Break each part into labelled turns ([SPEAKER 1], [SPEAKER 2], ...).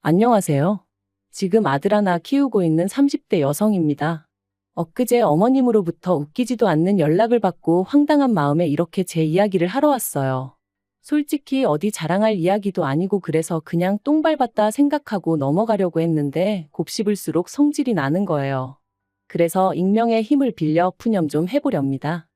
[SPEAKER 1] 안녕하세요. 지금 아들 하나 키우고 있는 30대 여성입니다. 엊그제 어머님으로부터 웃기지도 않는 연락을 받고 황당한 마음에 이렇게 제 이야기를 하러 왔어요. 솔직히 어디 자랑할 이야기도 아니고 그래서 그냥 똥 밟았다 생각하고 넘어가려고 했는데 곱씹을수록 성질이 나는 거예요. 그래서 익명의 힘을 빌려 푸념 좀 해보렵니다.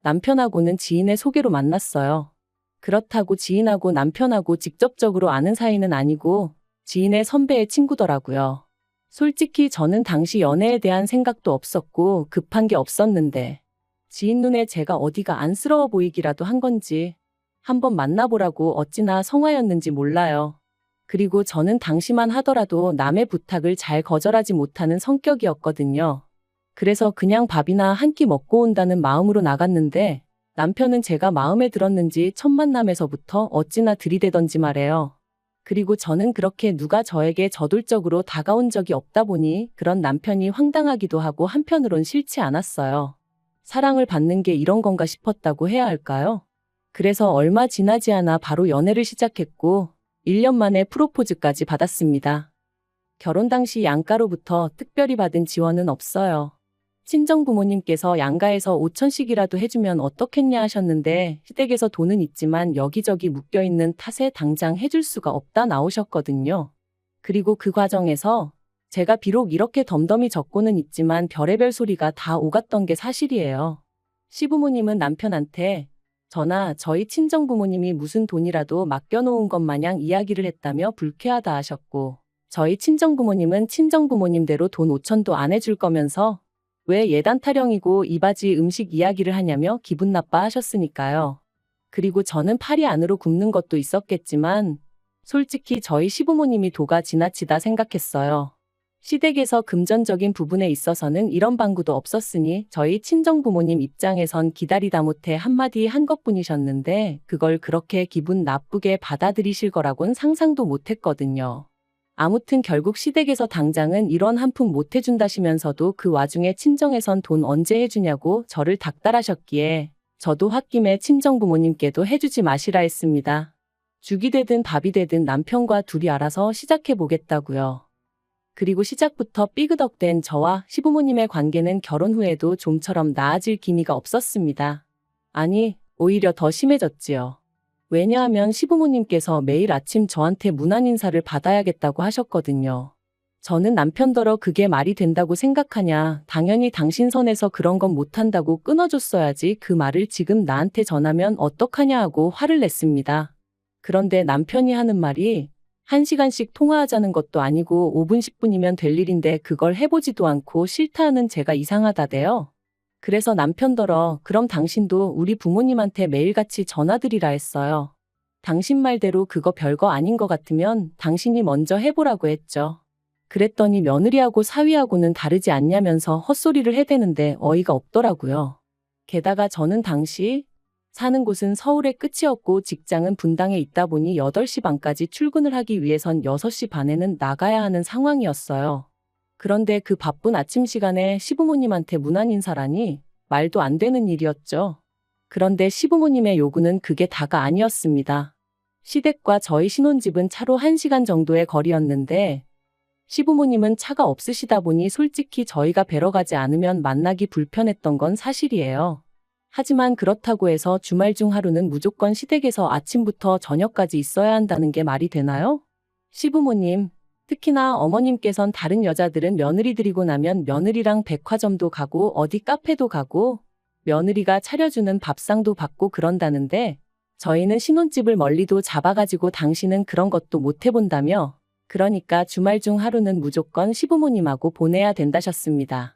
[SPEAKER 1] 남편하고는 지인의 소개로 만났어요. 그렇다고 지인하고 남편하고 직접적으로 아는 사이는 아니고 지인의 선배의 친구더라고요. 솔직히 저는 당시 연애에 대한 생각도 없었고 급한 게 없었는데 지인 눈에 제가 어디가 안쓰러워 보이기라도 한 건지 한번 만나보라고 어찌나 성화였는지 몰라요. 그리고 저는 당시만 하더라도 남의 부탁을 잘 거절하지 못하는 성격이었거든요. 그래서 그냥 밥이나 한 끼 먹고 온다는 마음으로 나갔는데 남편은 제가 마음에 들었는지 첫 만남에서부터 어찌나 들이대던지 말해요. 그리고 저는 그렇게 누가 저에게 저돌적으로 다가온 적이 없다 보니 그런 남편이 황당하기도 하고 한편으론 싫지 않았어요. 사랑을 받는 게 이런 건가 싶었다고 해야 할까요? 그래서 얼마 지나지 않아 바로 연애를 시작했고 1년 만에 프로포즈까지 받았습니다. 결혼 당시 양가로부터 특별히 받은 지원은 없어요. 친정부모님께서 양가에서 5천씩이라도 해주면 어떻겠냐 하셨는데 시댁에서 돈은 있지만 여기저기 묶여있는 탓에 당장 해줄 수가 없다 나오셨거든요. 그리고 그 과정에서 제가 비록 이렇게 덤덤히 적고는 있지만 별의별 소리가 다 오갔던 게 사실이에요. 시부모님은 남편한테 저나 저희 친정부모님이 무슨 돈이라도 맡겨놓은 것 마냥 이야기를 했다며 불쾌하다 하셨고 저희 친정부모님은 친정부모님대로 돈 5천도 안 해줄 거면서 왜 예단 타령이고 이바지 음식 이야기를 하냐며 기분 나빠하셨으니까요. 그리고 저는 팔이 안으로 굽는 것도 있었겠지만 솔직히 저희 시부모님이 도가 지나치다 생각했어요. 시댁에서 금전적인 부분에 있어서는 이런 방구도 없었으니 저희 친정부모님 입장에선 기다리다 못해 한마디 한 것뿐이셨는데 그걸 그렇게 기분 나쁘게 받아들이실 거라곤 상상도 못했거든요. 아무튼 결국 시댁에서 당장은 이런 한 푼 못 해준다시면서도 그 와중에 친정에선 돈 언제 해주냐고 저를 닥달하셨기에 저도 홧김에 친정부모님께도 해주지 마시라 했습니다. 죽이 되든 밥이 되든 남편과 둘이 알아서 시작해보겠다고요. 그리고 시작부터 삐그덕된 저와 시부모님의 관계는 결혼 후에도 좀처럼 나아질 기미가 없었습니다. 아니, 오히려 더 심해졌지요. 왜냐하면 시부모님께서 매일 아침 저한테 문안 인사를 받아야겠다고 하셨거든요. 저는 남편더러 그게 말이 된다고 생각하냐, 당연히 당신 선에서 그런 건 못한다고 끊어줬어야지 그 말을 지금 나한테 전하면 어떡하냐 하고 화를 냈습니다. 그런데 남편이 하는 말이 1시간씩 통화하자는 것도 아니고 5분 10분이면 될 일인데 그걸 해보지도 않고 싫다 하는 제가 이상하다대요. 그래서 남편더러 그럼 당신도 우리 부모님한테 매일같이 전화드리라 했어요. 당신 말대로 그거 별거 아닌 것 같으면 당신이 먼저 해보라고 했죠. 그랬더니 며느리하고 사위하고는 다르지 않냐면서 헛소리를 해대는데 어이가 없더라고요. 게다가 저는 당시 사는 곳은 서울의 끝이었고 직장은 분당에 있다 보니 8시 반까지 출근을 하기 위해선 6시 반에는 나가야 하는 상황이었어요. 그런데 그 바쁜 아침 시간에 시부모님한테 문안 인사라니 말도 안 되는 일이었죠. 그런데 시부모님의 요구는 그게 다가 아니었습니다. 시댁과 저희 신혼집은 차로 1시간 정도의 거리였는데 시부모님은 차가 없으시다 보니 솔직히 저희가 뵈러 가지 않으면 만나기 불편했던 건 사실이에요. 하지만 그렇다고 해서 주말 중 하루는 무조건 시댁에서 아침부터 저녁까지 있어야 한다는 게 말이 되나요? 시부모님, 특히나 어머님께선 다른 여자들은 며느리 들이고 나면 며느리랑 백화점도 가고 어디 카페도 가고 며느리가 차려주는 밥상도 받고 그런다는데 저희는 신혼집을 멀리도 잡아가지고 당신은 그런 것도 못 해본다며 그러니까 주말 중 하루는 무조건 시부모님하고 보내야 된다셨습니다.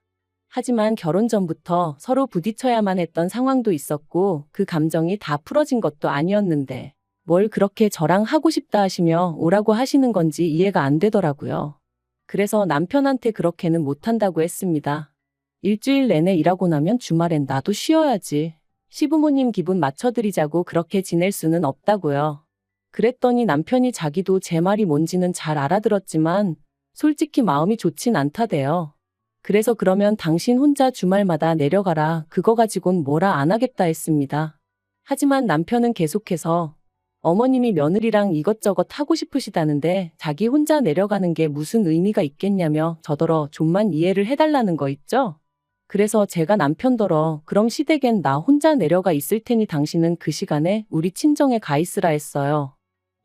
[SPEAKER 1] 하지만 결혼 전부터 서로 부딪혀야만 했던 상황도 있었고 그 감정이 다 풀어진 것도 아니었는데 뭘 그렇게 저랑 하고 싶다 하시며 오라고 하시는 건지 이해가 안 되더라고요. 그래서 남편한테 그렇게는 못한다고 했습니다. 일주일 내내 일하고 나면 주말엔 나도 쉬어야지. 시부모님 기분 맞춰드리자고 그렇게 지낼 수는 없다고요. 그랬더니 남편이 자기도 제 말이 뭔지는 잘 알아들었지만 솔직히 마음이 좋진 않다대요. 그래서 그러면 당신 혼자 주말마다 내려가라. 그거 가지곤 뭐라 안 하겠다 했습니다. 하지만 남편은 계속해서 어머님이 며느리랑 이것저것 하고 싶으시다는데 자기 혼자 내려가는 게 무슨 의미가 있겠냐며 저더러 좀만 이해를 해달라는 거 있죠? 그래서 제가 남편더러 그럼 시댁엔 나 혼자 내려가 있을 테니 당신은 그 시간에 우리 친정에 가 있으라 했어요.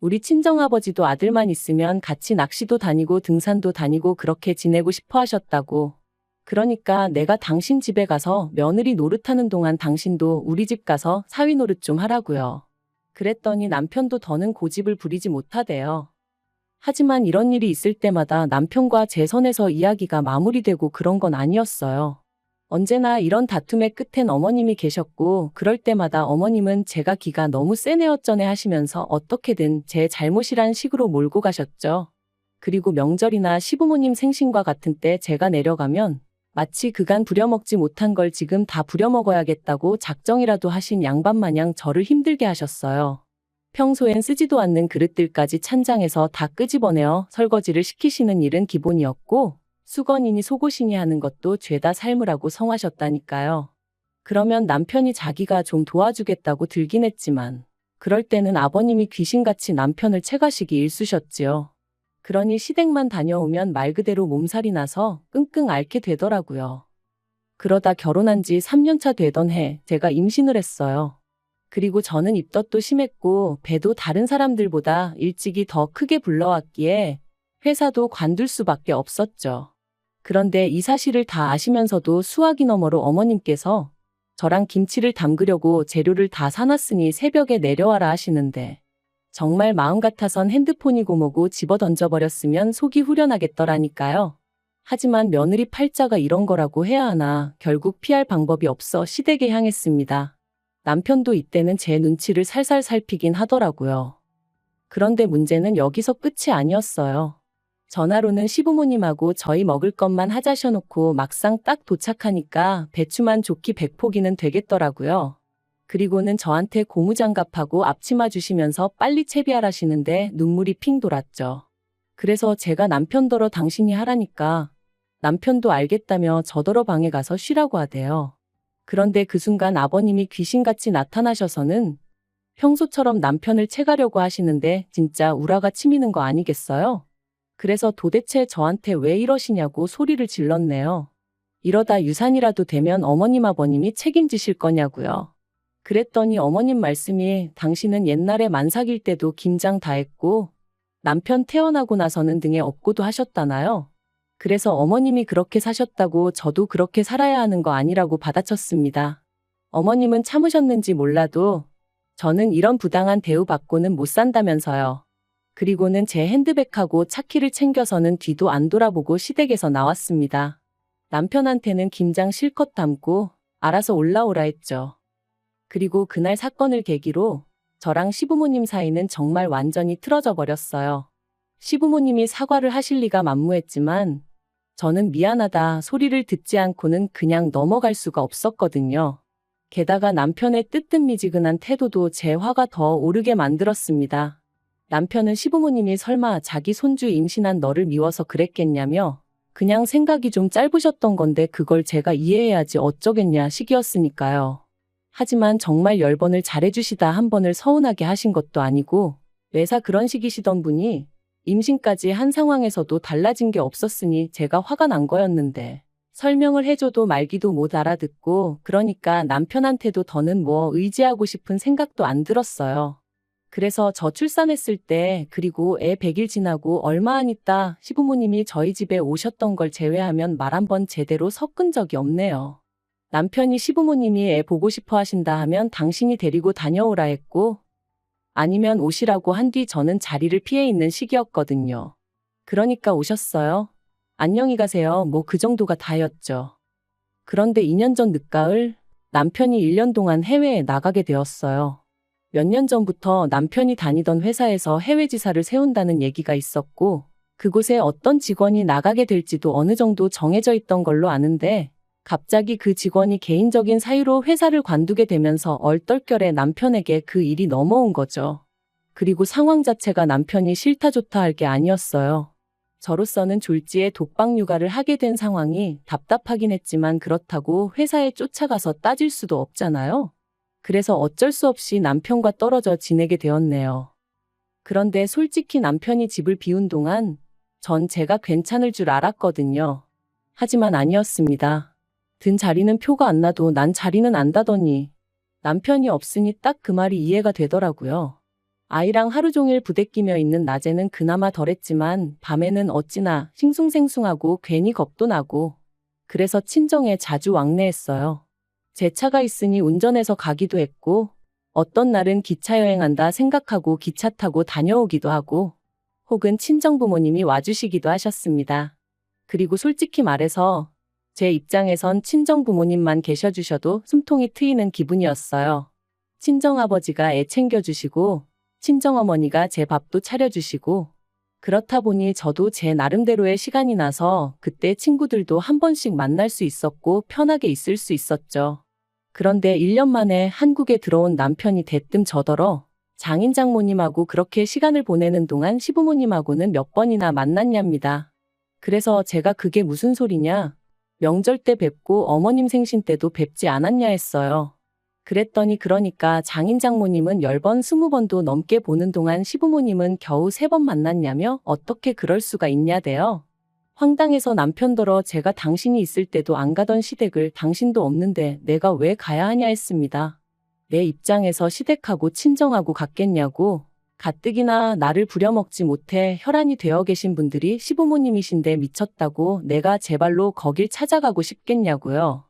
[SPEAKER 1] 우리 친정아버지도 아들만 있으면 같이 낚시도 다니고 등산도 다니고 그렇게 지내고 싶어 하셨다고. 그러니까 내가 당신 집에 가서 며느리 노릇하는 동안 당신도 우리 집 가서 사위 노릇 좀 하라고요. 그랬더니 남편도 더는 고집을 부리지 못하대요. 하지만 이런 일이 있을 때마다 남편과 제 선에서 이야기가 마무리되고 그런 건 아니었어요. 언제나 이런 다툼의 끝엔 어머님이 계셨고 그럴 때마다 어머님은 제가 기가 너무 세네 어쩌네 하시면서 어떻게든 제 잘못이란 식으로 몰고 가셨죠. 그리고 명절이나 시부모님 생신과 같은 때 제가 내려가면 마치 그간 부려먹지 못한 걸 지금 다 부려먹어야겠다고 작정이라도 하신 양반 마냥 저를 힘들게 하셨어요. 평소엔 쓰지도 않는 그릇들까지 찬장에서 다 끄집어내어 설거지를 시키시는 일은 기본이었고 수건이니 속옷이니 하는 것도 죄다 삶으라고 성하셨다니까요. 그러면 남편이 자기가 좀 도와주겠다고 들긴 했지만 그럴 때는 아버님이 귀신같이 남편을 채가시기 일쑤셨지요. 그러니 시댁만 다녀오면 말 그대로 몸살이 나서 끙끙 앓게 되더라고요. 그러다 결혼한 지 3년차 되던 해 제가 임신을 했어요. 그리고 저는 입덧도 심했고 배도 다른 사람들보다 일찍이 더 크게 불러왔기에 회사도 관둘 수밖에 없었죠. 그런데 이 사실을 다 아시면서도 수화기 너머로 어머님께서 저랑 김치를 담그려고 재료를 다 사놨으니 새벽에 내려와라 하시는데 정말 마음 같아선 핸드폰이고 뭐고 집어 던져버렸으면 속이 후련하겠더라니까요. 하지만 며느리 팔자가 이런 거라고 해야 하나 결국 피할 방법이 없어 시댁에 향했습니다. 남편도 이때는 제 눈치를 살살 살피긴 하더라고요. 그런데 문제는 여기서 끝이 아니었어요. 전화로는 시부모님하고 저희 먹을 것만 하자셔놓고 막상 딱 도착하니까 배추만 좋기 100포기는 되겠더라고요. 그리고는 저한테 고무장갑하고 앞치마 주시면서 빨리 채비하라시는데 눈물이 핑 돌았죠. 그래서 제가 남편더러 당신이 하라니까 남편도 알겠다며 저더러 방에 가서 쉬라고 하대요. 그런데 그 순간 아버님이 귀신같이 나타나셔서는 평소처럼 남편을 채가려고 하시는데 진짜 우라가 치미는 거 아니겠어요? 그래서 도대체 저한테 왜 이러시냐고 소리를 질렀네요. 이러다 유산이라도 되면 어머님 아버님이 책임지실 거냐고요. 그랬더니 어머님 말씀이 당신은 옛날에 만삭일 때도 김장 다 했고 남편 태어나고 나서는 등에 업고도 하셨다나요? 그래서 어머님이 그렇게 사셨다고 저도 그렇게 살아야 하는 거 아니라고 받아쳤습니다. 어머님은 참으셨는지 몰라도 저는 이런 부당한 대우받고는 못 산다면서요. 그리고는 제 핸드백하고 차키를 챙겨서는 뒤도 안 돌아보고 시댁에서 나왔습니다. 남편한테는 김장 실컷 담고 알아서 올라오라 했죠. 그리고 그날 사건을 계기로 저랑 시부모님 사이는 정말 완전히 틀어져 버렸어요. 시부모님이 사과를 하실 리가 만무했지만 저는 미안하다 소리를 듣지 않고는 그냥 넘어갈 수가 없었거든요. 게다가 남편의 뜨뜻미지근한 태도도 제 화가 더 오르게 만들었습니다. 남편은 시부모님이 설마 자기 손주 임신한 너를 미워서 그랬겠냐며 그냥 생각이 좀 짧으셨던 건데 그걸 제가 이해해야지 어쩌겠냐 식이었으니까요. 하지만 정말 10번을 잘해주시다 한 번을 서운하게 하신 것도 아니고 매사 그런 식이시던 분이 임신까지 한 상황에서도 달라진 게 없었으니 제가 화가 난 거였는데 설명을 해줘도 말기도 못 알아듣고 그러니까 남편한테도 더는 뭐 의지하고 싶은 생각도 안 들었어요. 그래서 저 출산했을 때 그리고 애 100일 지나고 얼마 안 있다 시부모님이 저희 집에 오셨던 걸 제외하면 말 한 번 제대로 섞은 적이 없네요. 남편이 시부모님이 애 보고 싶어 하신다 하면 당신이 데리고 다녀오라 했고 아니면 오시라고 한 뒤 저는 자리를 피해 있는 시기였거든요. 그러니까 오셨어요. 안녕히 가세요. 뭐 그 정도가 다였죠. 그런데 2년 전 늦가을 남편이 1년 동안 해외에 나가게 되었어요. 몇 년 전부터 남편이 다니던 회사에서 해외 지사를 세운다는 얘기가 있었고 그곳에 어떤 직원이 나가게 될지도 어느 정도 정해져 있던 걸로 아는데 갑자기 그 직원이 개인적인 사유로 회사를 관두게 되면서 얼떨결에 남편에게 그 일이 넘어온 거죠. 그리고 상황 자체가 남편이 싫다 좋다 할 게 아니었어요. 저로서는 졸지에 독박 육아를 하게 된 상황이 답답하긴 했지만 그렇다고 회사에 쫓아가서 따질 수도 없잖아요. 그래서 어쩔 수 없이 남편과 떨어져 지내게 되었네요. 그런데 솔직히 남편이 집을 비운 동안 전 제가 괜찮을 줄 알았거든요. 하지만 아니었습니다. 든 자리는 표가 안 나도 난 자리는 안다더니 남편이 없으니 딱 그 말이 이해가 되더라고요. 아이랑 하루 종일 부대끼며 있는 낮에는 그나마 덜했지만 밤에는 어찌나 싱숭생숭하고 괜히 겁도 나고 그래서 친정에 자주 왕래했어요. 제 차가 있으니 운전해서 가기도 했고 어떤 날은 기차 여행한다 생각하고 기차 타고 다녀오기도 하고 혹은 친정부모님이 와주시기도 하셨습니다. 그리고 솔직히 말해서 제 입장에선 친정부모님만 계셔주셔도 숨통이 트이는 기분이었어요. 친정아버지가 애 챙겨주시고 친정어머니가 제 밥도 차려주시고 그렇다 보니 저도 제 나름대로의 시간이 나서 그때 친구들도 한 번씩 만날 수 있었고 편하게 있을 수 있었죠. 그런데 1년 만에 한국에 들어온 남편이 대뜸 저더러 장인 장모님하고 그렇게 시간을 보내는 동안 시부모님하고는 몇 번이나 만났냐입니다. 그래서 제가 그게 무슨 소리냐? 명절 때 뵙고 어머님 생신 때도 뵙지 않았냐 했어요. 그랬더니 그러니까 장인 장모님은 10번, 20번도 넘게 보는 동안 시부모님은 겨우 3번 만났냐며 어떻게 그럴 수가 있냐대요. 황당해서 남편더러 제가 당신이 있을 때도 안 가던 시댁을 당신도 없는데 내가 왜 가야 하냐 했습니다. 내 입장에서 시댁하고 친정하고 같겠냐고. 가뜩이나 나를 부려먹지 못해 혈안이 되어 계신 분들이 시부모님이신데 미쳤다고 내가 제 발로 거길 찾아가고 싶겠냐고요.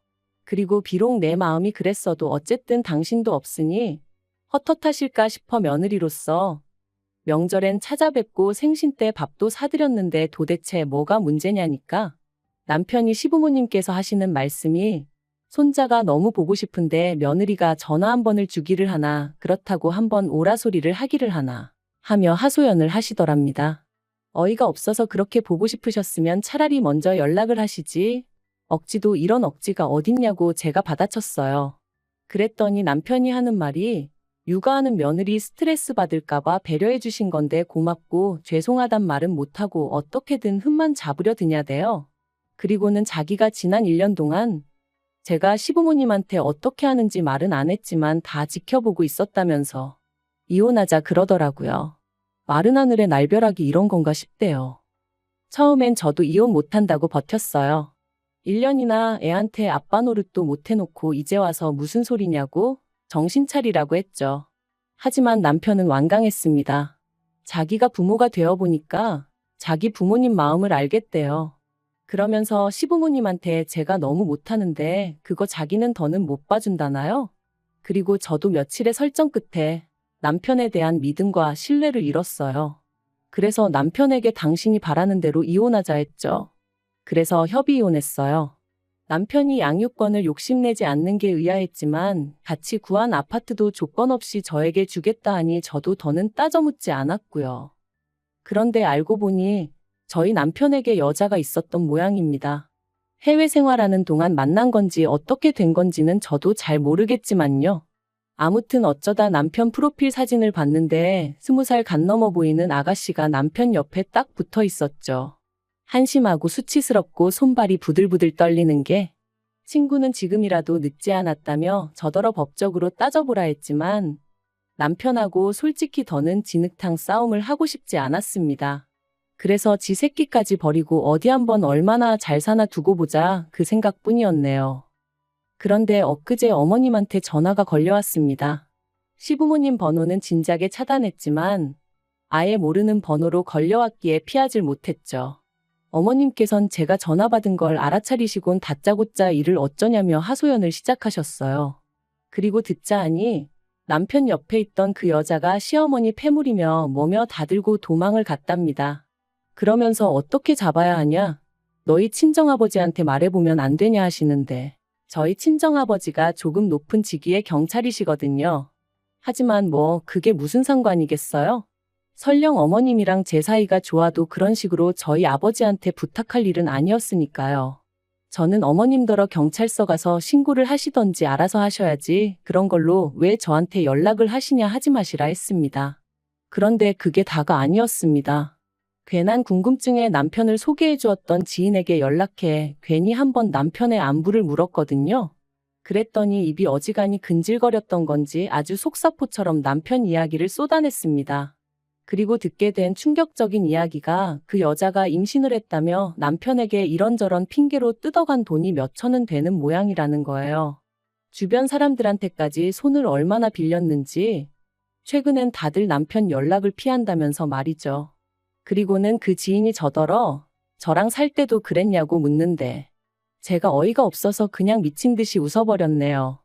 [SPEAKER 1] 그리고 비록 내 마음이 그랬어도 어쨌든 당신도 없으니 헛헛하실까 싶어 며느리로서 명절엔 찾아뵙고 생신 때 밥도 사드렸는데 도대체 뭐가 문제냐니까. 남편이 시부모님께서 하시는 말씀이 손자가 너무 보고 싶은데 며느리가 전화 한 번을 주기를 하나 그렇다고 한 번 오라 소리를 하기를 하나 하며 하소연을 하시더랍니다. 어이가 없어서 그렇게 보고 싶으셨으면 차라리 먼저 연락을 하시지. 억지도 이런 억지가 어딨냐고 제가 받아쳤어요. 그랬더니 남편이 하는 말이 육아하는 며느리 스트레스 받을까봐 배려해 주신 건데 고맙고 죄송하단 말은 못하고 어떻게든 흠만 잡으려 드냐대요. 그리고는 자기가 지난 1년 동안 제가 시부모님한테 어떻게 하는지 말은 안 했지만 다 지켜보고 있었다면서 이혼하자 그러더라고요. 마른 하늘에 날벼락이 이런 건가 싶대요. 처음엔 저도 이혼 못한다고 버텼어요. 1년이나 애한테 아빠 노릇도 못 해놓고 이제 와서 무슨 소리냐고 정신 차리라고 했죠. 하지만 남편은 완강했습니다. 자기가 부모가 되어보니까 자기 부모님 마음을 알겠대요. 그러면서 시부모님한테 제가 너무 못하는데 그거 자기는 더는 못 봐준다나요? 그리고 저도 며칠의 설정 끝에 남편에 대한 믿음과 신뢰를 잃었어요. 그래서 남편에게 당신이 바라는 대로 이혼하자 했죠. 그래서 협의 이혼했어요. 남편이 양육권을 욕심내지 않는 게 의아했지만 같이 구한 아파트도 조건 없이 저에게 주겠다 하니 저도 더는 따져묻지 않았고요. 그런데 알고 보니 저희 남편에게 여자가 있었던 모양입니다. 해외 생활하는 동안 만난 건지 어떻게 된 건지는 저도 잘 모르겠지만요. 아무튼 어쩌다 남편 프로필 사진을 봤는데 20살 간 넘어 보이는 아가씨가 남편 옆에 딱 붙어 있었죠. 한심하고 수치스럽고 손발이 부들부들 떨리는 게 친구는 지금이라도 늦지 않았다며 저더러 법적으로 따져보라 했지만 남편하고 솔직히 더는 진흙탕 싸움을 하고 싶지 않았습니다. 그래서 지 새끼까지 버리고 어디 한번 얼마나 잘 사나 두고 보자 그 생각뿐이었네요. 그런데 엊그제 어머님한테 전화가 걸려왔습니다. 시부모님 번호는 진작에 차단했지만 아예 모르는 번호로 걸려왔기에 피하질 못했죠. 어머님께선 제가 전화 받은 걸 알아차리시곤 다짜고짜 일을 어쩌냐며 하소연을 시작하셨어요. 그리고 듣자 하니 남편 옆에 있던 그 여자가 시어머니 패물이며 뭐며 다 들고 도망을 갔답니다. 그러면서 어떻게 잡아야 하냐? 너희 친정아버지한테 말해보면 안 되냐 하시는데 저희 친정아버지가 조금 높은 직위의 경찰이시거든요. 하지만 뭐 그게 무슨 상관이겠어요? 설령 어머님이랑 제 사이가 좋아도 그런 식으로 저희 아버지한테 부탁할 일은 아니었으니까요. 저는 어머님더러 경찰서 가서 신고를 하시던지 알아서 하셔야지 그런 걸로 왜 저한테 연락을 하시냐 하지 마시라 했습니다. 그런데 그게 다가 아니었습니다. 괜한 궁금증에 남편을 소개해 주었던 지인에게 연락해 괜히 한번 남편의 안부를 물었거든요. 그랬더니 입이 어지간히 근질거렸던 건지 아주 속사포처럼 남편 이야기를 쏟아냈습니다. 그리고 듣게 된 충격적인 이야기가 그 여자가 임신을 했다며 남편에게 이런저런 핑계로 뜯어간 돈이 몇 천은 되는 모양이라는 거예요. 주변 사람들한테까지 손을 얼마나 빌렸는지 최근엔 다들 남편 연락을 피한다면서 말이죠. 그리고는 그 지인이 저더러 저랑 살 때도 그랬냐고 묻는데 제가 어이가 없어서 그냥 미친 듯이 웃어버렸네요.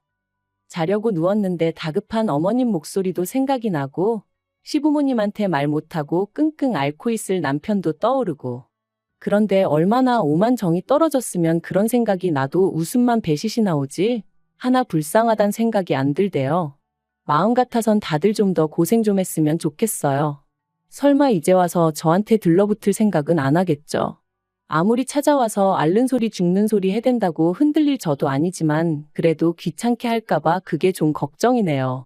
[SPEAKER 1] 자려고 누웠는데 다급한 어머님 목소리도 생각이 나고 시부모님한테 말 못하고 끙끙 앓고 있을 남편도 떠오르고 그런데 얼마나 오만정이 떨어졌으면 그런 생각이 나도 웃음만 배시시 나오지 하나 불쌍하단 생각이 안 들대요. 마음 같아선 다들 좀 더 고생 좀 했으면 좋겠어요. 설마 이제 와서 저한테 들러붙을 생각은 안 하겠죠. 아무리 찾아와서 앓는 소리 죽는 소리 해댄다고 흔들릴 저도 아니지만 그래도 귀찮게 할까봐 그게 좀 걱정이네요.